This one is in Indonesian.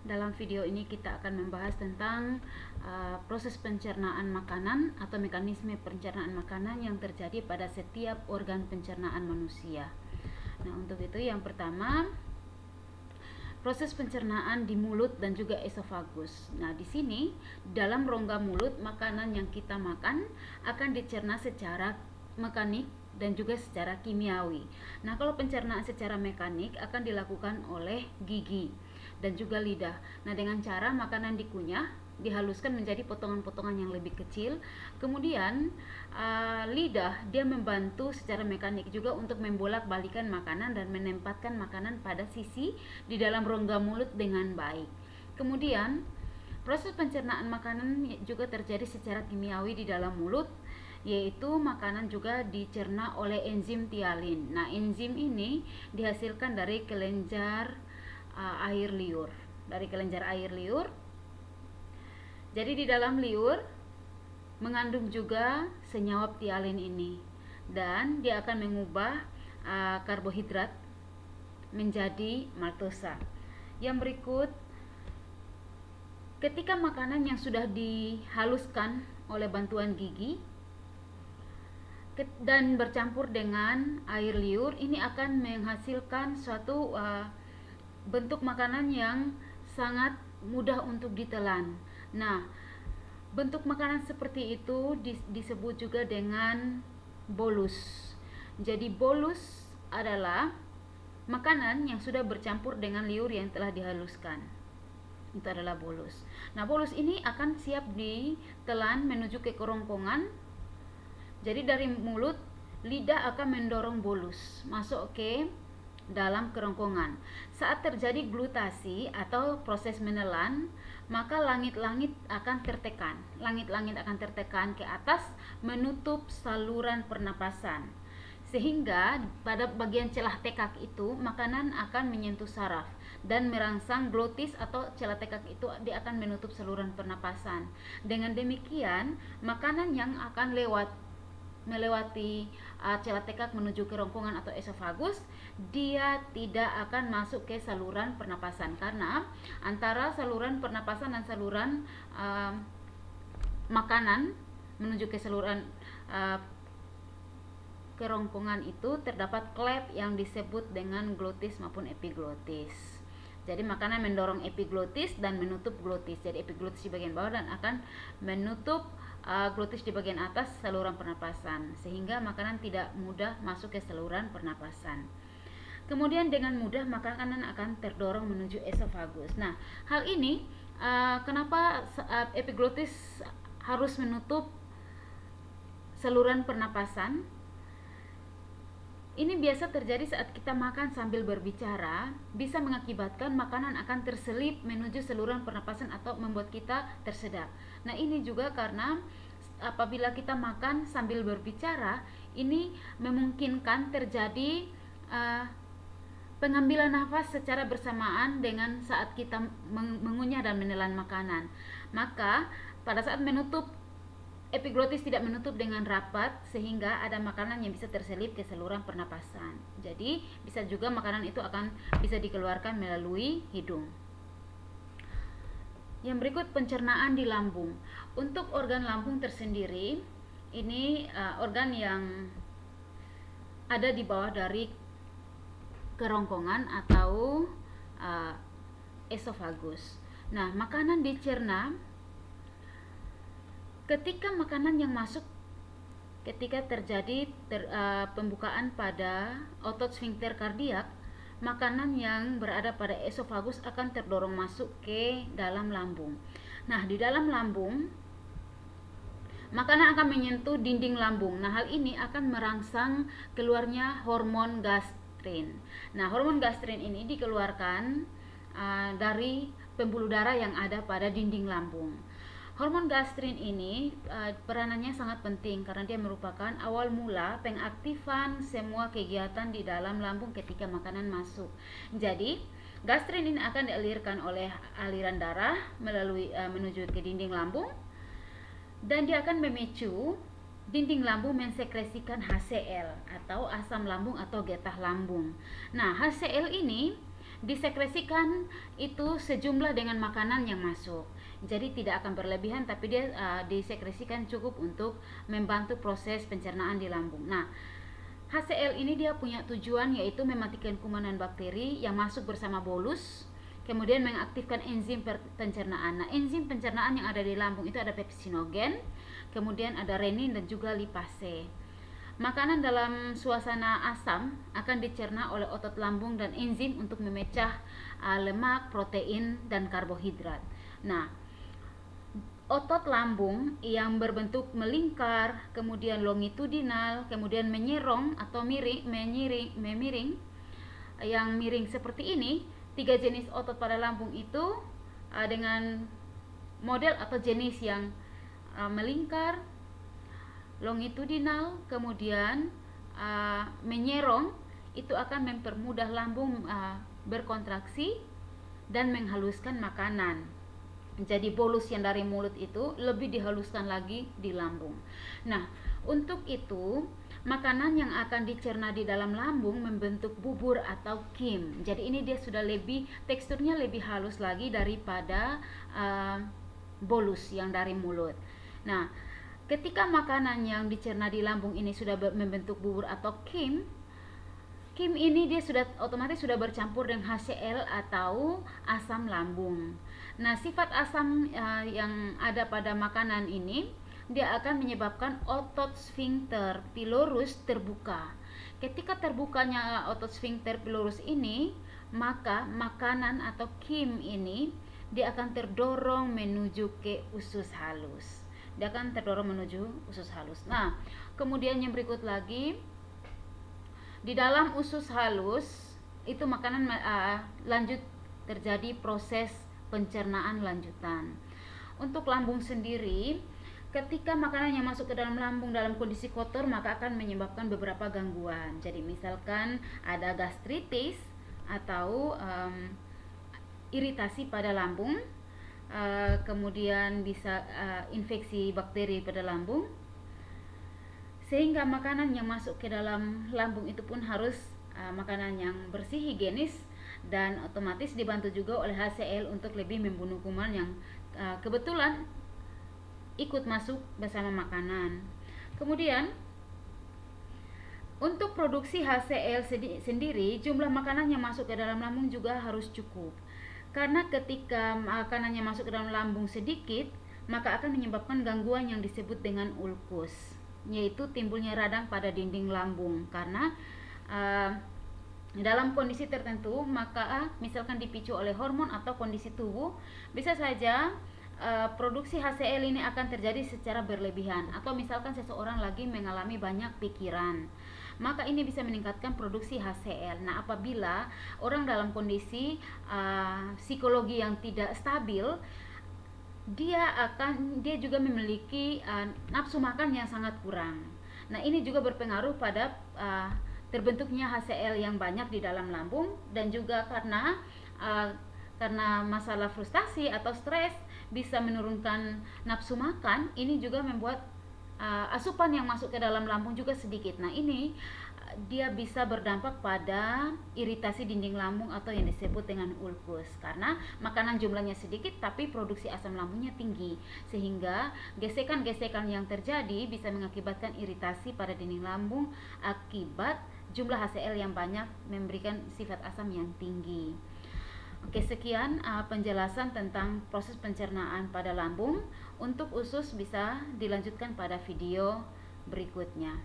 Dalam video ini kita akan membahas tentang proses pencernaan makanan atau mekanisme pencernaan makanan yang terjadi pada setiap organ pencernaan manusia. Nah, untuk itu yang pertama, proses pencernaan di mulut dan juga esofagus. Nah, di sini dalam rongga mulut, makanan yang kita makan akan dicerna secara mekanik dan juga secara kimiawi. Nah, kalau pencernaan secara mekanik akan dilakukan oleh gigi dan juga lidah. Nah, dengan cara makanan dikunyah, dihaluskan menjadi potongan-potongan yang lebih kecil. Kemudian lidah dia membantu secara mekanik juga untuk membolak-balikan makanan dan menempatkan makanan pada sisi di dalam rongga mulut dengan baik. Kemudian proses pencernaan makanan juga terjadi secara kimiawi di dalam mulut, yaitu makanan juga dicerna oleh enzim tialin. Nah, enzim ini dihasilkan dari kelenjar air liur. Dari kelenjar air liur. Jadi di dalam liur mengandung juga senyawa tialin ini, dan dia akan mengubah karbohidrat menjadi maltosa. Yang berikut, ketika makanan yang sudah dihaluskan oleh bantuan gigi dan bercampur dengan air liur, ini akan menghasilkan suatu bentuk makanan yang sangat mudah untuk ditelan. Nah, bentuk makanan seperti itu disebut juga dengan bolus. Jadi bolus adalah makanan yang sudah bercampur dengan liur yang telah dihaluskan. Itu adalah bolus. Nah, bolus ini akan siap ditelan menuju ke kerongkongan. Jadi dari mulut, lidah akan mendorong bolus masuk ke dalam kerongkongan. Saat terjadi glutasi atau proses menelan, maka langit-langit akan tertekan. Langit-langit akan tertekan ke atas, menutup saluran pernapasan. Sehingga pada bagian celah tekak itu, makanan akan menyentuh saraf dan merangsang glotis atau celah tekak itu dia akan menutup saluran pernapasan. Dengan demikian, makanan yang akan melewati celah tekak menuju kerongkongan atau esofagus, dia tidak akan masuk ke saluran pernapasan, karena antara saluran pernapasan dan saluran makanan menuju ke saluran kerongkongan itu terdapat klep yang disebut dengan glotis maupun epiglotis. Jadi makanan mendorong epiglotis dan menutup glotis. Jadi epiglotis di bagian bawah dan akan menutup glotis di bagian atas saluran pernapasan, sehingga makanan tidak mudah masuk ke saluran pernapasan. Kemudian dengan mudah makanan akan terdorong menuju esofagus. Nah, hal ini kenapa epiglotis harus menutup saluran pernapasan? Ini biasa terjadi saat kita makan sambil berbicara, bisa mengakibatkan makanan akan terselip menuju saluran pernapasan atau membuat kita tersedak. Nah, ini juga karena apabila kita makan sambil berbicara, ini memungkinkan terjadi pengambilan nafas secara bersamaan dengan saat kita mengunyah dan menelan makanan. Maka pada saat menutup, epiglotis tidak menutup dengan rapat, sehingga ada makanan yang bisa terselip ke saluran pernapasan. Jadi bisa juga makanan itu akan bisa dikeluarkan melalui hidung. Yang berikut, pencernaan di lambung. Untuk organ lambung tersendiri, ini organ yang ada di bawah dari kerongkongan atau esofagus. Nah, makanan dicerna ketika makanan yang masuk, ketika terjadi pembukaan pada otot sfinkter kardiak, makanan yang berada pada esofagus akan terdorong masuk ke dalam lambung. Nah, di dalam lambung, makanan akan menyentuh dinding lambung. Nah, hal ini akan merangsang keluarnya hormon gastrin. Nah, hormon gastrin ini dikeluarkan dari pembuluh darah yang ada pada dinding lambung. Hormon gastrin ini peranannya sangat penting karena dia merupakan awal mula pengaktifan semua kegiatan di dalam lambung ketika makanan masuk. Jadi, gastrin ini akan dialirkan oleh aliran darah melalui menuju ke dinding lambung, dan dia akan memicu dinding lambung mensekresikan HCl atau asam lambung atau getah lambung. Nah, HCl ini disekresikan itu sejumlah dengan makanan yang masuk. Jadi tidak akan berlebihan, tapi dia disekresikan cukup untuk membantu proses pencernaan di lambung. Nah, HCl ini dia punya tujuan yaitu mematikan kuman dan bakteri yang masuk bersama bolus, kemudian mengaktifkan enzim pencernaan. Nah, enzim pencernaan yang ada di lambung itu ada pepsinogen, kemudian ada renin dan juga lipase. Makanan dalam suasana asam akan dicerna oleh otot lambung dan enzim untuk memecah lemak, protein, dan karbohidrat. Nah, otot lambung yang berbentuk melingkar, kemudian longitudinal, kemudian menyerong atau memiring, yang miring seperti ini, 3 jenis otot pada lambung itu dengan model atau jenis yang melingkar, longitudinal, kemudian menyerong, itu akan mempermudah lambung berkontraksi dan menghaluskan makanan. Jadi bolus yang dari mulut itu lebih dihaluskan lagi di lambung. Nah, untuk itu makanan yang akan dicerna di dalam lambung membentuk bubur atau kim. Jadi ini dia sudah teksturnya lebih halus lagi daripada bolus yang dari mulut. Nah, ketika makanan yang dicerna di lambung ini sudah membentuk bubur atau kim ini dia otomatis sudah bercampur dengan HCl atau asam lambung. Nah, sifat asam yang ada pada makanan ini dia akan menyebabkan otot sphincter pylorus terbuka. Ketika terbukanya otot sphincter pylorus ini, maka makanan atau kim ini dia akan terdorong menuju ke usus halus. Nah, kemudian yang berikut lagi, di dalam usus halus itu makanan lanjut terjadi proses pencernaan lanjutan. Untuk lambung sendiri, ketika makanan yang masuk ke dalam lambung dalam kondisi kotor, maka akan menyebabkan beberapa gangguan. Jadi misalkan ada gastritis atau iritasi pada lambung, kemudian bisa infeksi bakteri pada lambung, sehingga makanan yang masuk ke dalam lambung itu pun harus makanan yang bersih, higienis, dan otomatis dibantu juga oleh HCl untuk lebih membunuh kuman yang kebetulan ikut masuk bersama makanan. Kemudian untuk produksi HCl sendiri, jumlah makanan yang masuk ke dalam lambung juga harus cukup. Karena ketika makanan yang masuk ke dalam lambung sedikit, maka akan menyebabkan gangguan yang disebut dengan ulkus, yaitu timbulnya radang pada dinding lambung. Karena dalam kondisi tertentu, maka misalkan dipicu oleh hormon atau kondisi tubuh, bisa saja produksi HCl ini akan terjadi secara berlebihan. Atau misalkan seseorang lagi mengalami banyak pikiran, maka ini bisa meningkatkan produksi HCl. Nah, apabila orang dalam kondisi psikologi yang tidak stabil, dia juga memiliki nafsu makan yang sangat kurang. Nah, ini juga berpengaruh pada terbentuknya HCl yang banyak di dalam lambung, dan juga karena masalah frustasi atau stres bisa menurunkan nafsu makan. Ini juga membuat asupan yang masuk ke dalam lambung juga sedikit. Nah, ini dia bisa berdampak pada iritasi dinding lambung atau yang disebut dengan ulkus, karena makanan jumlahnya sedikit tapi produksi asam lambungnya tinggi, sehingga gesekan-gesekan yang terjadi bisa mengakibatkan iritasi pada dinding lambung akibat jumlah HCl yang banyak memberikan sifat asam yang tinggi. Oke, sekian penjelasan tentang proses pencernaan pada lambung. Untuk usus bisa dilanjutkan pada video berikutnya.